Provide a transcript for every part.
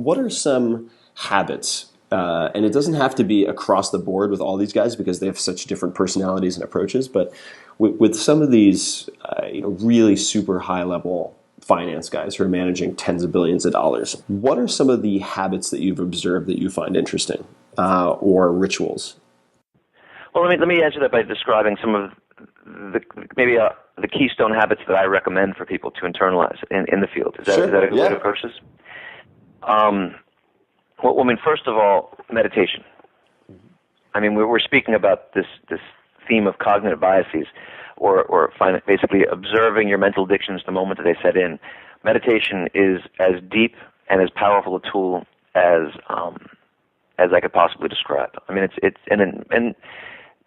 what are some habits, and it doesn't have to be across the board with all these guys because they have such different personalities and approaches, but with some of these really super high level finance guys who are managing tens of billions of dollars, what are some of the habits that you've observed that you find interesting, or rituals? Well, let me answer that by describing some of the keystone habits that I recommend for people to internalize in the field. Is that a good way to approach this? First of all, meditation. I mean, we're speaking about this theme of cognitive biases, or basically observing your mental addictions the moment that they set in. Meditation is as deep and as powerful a tool as I could possibly describe. I mean, and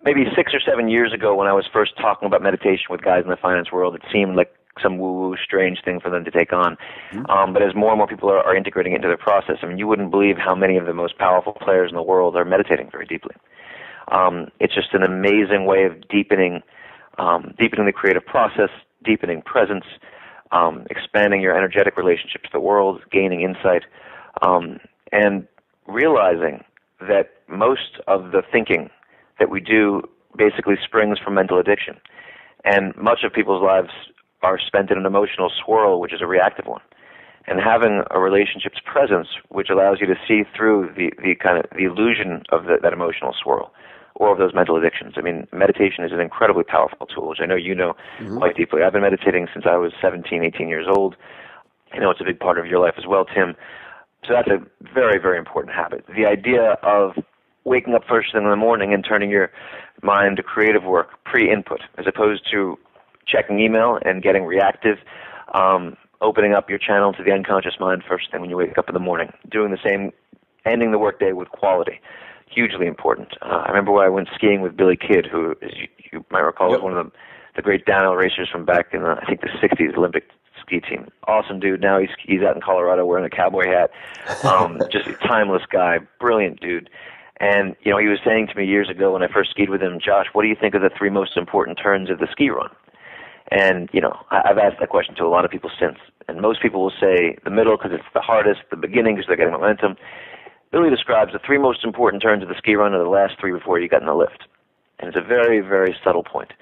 maybe 6 or 7 years ago, when I was first talking about meditation with guys in the finance world, it seemed like some woo-woo, strange thing for them to take on. But as more and more people are integrating it into their process, I mean, you wouldn't believe how many of the most powerful players in the world are meditating very deeply. It's just an amazing way of deepening the creative process, deepening presence, expanding your energetic relationship to the world, gaining insight, and realizing that most of the thinking that we do basically springs from mental addiction. And much of people's lives are spent in an emotional swirl, which is a reactive one. And having a relationship's presence, which allows you to see through the kind of the illusion of that emotional swirl or of those mental addictions. I mean, meditation is an incredibly powerful tool, which I know you know quite deeply. I've been meditating since I was 17, 18 years old. I know it's a big part of your life as well, Tim. So that's a very, very important habit. The idea of waking up first thing in the morning and turning your mind to creative work, pre-input, as opposed to checking email and getting reactive, opening up your channel to the unconscious mind first thing when you wake up in the morning, doing the same, ending the workday with quality, hugely important. I remember when I went skiing with Billy Kidd, who, as you might recall, was one of the great downhill racers from back in, I think, the 60s Olympic ski team. Awesome dude. Now he's out in Colorado wearing a cowboy hat. Just a timeless guy, brilliant dude. And, he was saying to me years ago when I first skied with him, Josh, what do you think are the 3 most important turns of the ski run? And, I've asked that question to a lot of people since. And most people will say the middle because it's the hardest, the beginning because they're getting momentum. Billy describes the 3 most important turns of the ski run are the last 3 before you get in the lift. And it's a very, very subtle point.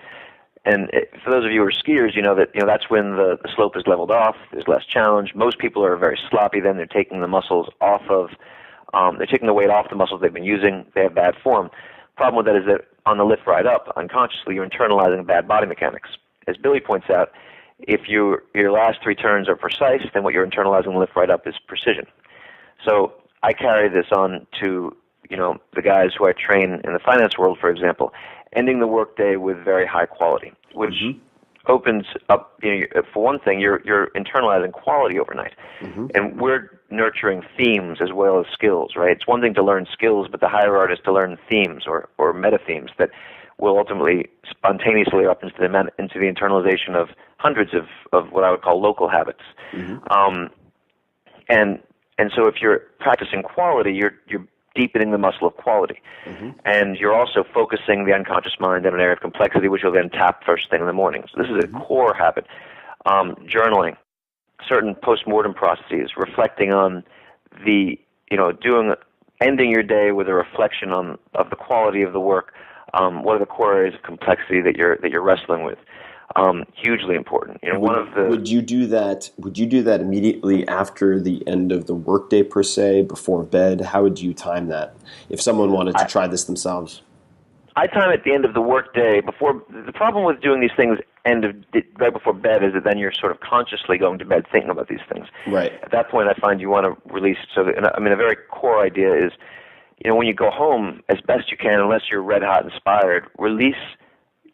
And for those of you who are skiers, you know that that's when the slope is leveled off, there's less challenge. Most people are very sloppy then. They're taking the muscles off of they're taking the weight off the muscles they've been using. They have bad form. Problem with that is that on the lift ride up, unconsciously, you're internalizing bad body mechanics. As Billy points out, if your last 3 turns are precise, then what you're internalizing on the lift ride up is precision. So I carry this on to the guys who I train in the finance world, for example, ending the workday with very high quality, which opens up, for one thing, you're internalizing quality overnight. And we're nurturing themes as well as skills, right? It's one thing to learn skills, but the higher art is to learn themes or meta themes that will ultimately spontaneously up into the internalization of hundreds of what I would call local habits. And so if you're practicing quality, you're deepening the muscle of quality. And you're also focusing the unconscious mind in an area of complexity, which you'll then tap first thing in the morning. So this is a core habit. Journaling, certain post-mortem processes, reflecting on ending your day with a reflection of the quality of the work. What are the core areas of complexity that you're wrestling with? Hugely important. Would you do that? Would you do that immediately after the end of the workday per se, before bed? How would you time that if someone wanted to try this themselves? I time at the end of the workday. The problem with doing these things right before bed is that then you're sort of consciously going to bed thinking about these things. Right. At that point, I find you want to release. A very core idea is, when you go home, as best you can, unless you're red hot inspired, release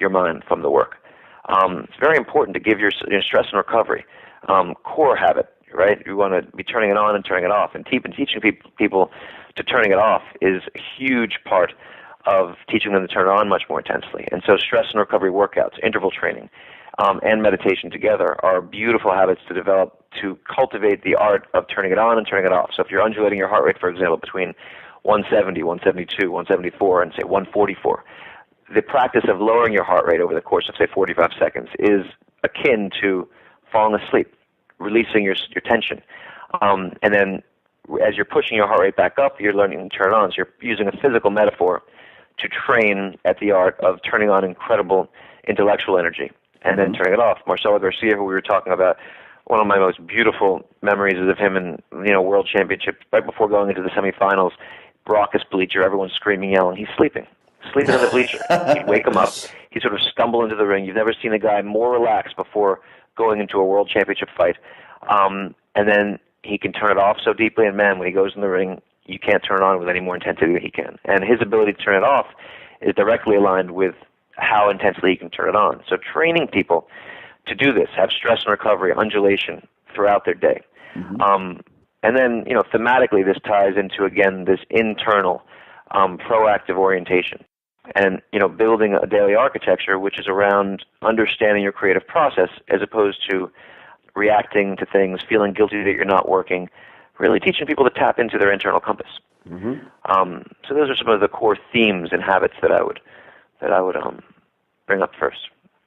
your mind from the work. It's very important to give your stress and recovery core habit, right? You want to be turning it on and turning it off, and teaching people to turning it off is a huge part of teaching them to turn it on much more intensely. And so stress and recovery workouts, interval training, and meditation together are beautiful habits to develop to cultivate the art of turning it on and turning it off. So if you're undulating your heart rate, for example, between 170, 172, 174, and say 144, the practice of lowering your heart rate over the course of, say, 45 seconds is akin to falling asleep, releasing your tension. And then as you're pushing your heart rate back up, you're learning to turn it on. So you're using a physical metaphor to train at the art of turning on incredible intellectual energy and then turning it off. Marcelo Garcia, who we were talking about, one of my most beautiful memories is of him in World Championship right before going into the semifinals. Raucous bleacher, everyone's screaming, yelling. He's sleeping in the bleacher. You'd wake him up. He'd sort of stumble into the ring. You've never seen a guy more relaxed before going into a World Championship fight. And then he can turn it off so deeply, and man, when he goes in the ring, you can't turn it on with any more intensity than he can. And his ability to turn it off is directly aligned with how intensely he can turn it on. So training people to do this, have stress and recovery, undulation throughout their day. And then, thematically, this ties into, again, this internal proactive orientation. And, building a daily architecture which is around understanding your creative process as opposed to reacting to things, feeling guilty that you're not working, really teaching people to tap into their internal compass. So those are some of the core themes and habits that I would bring up first.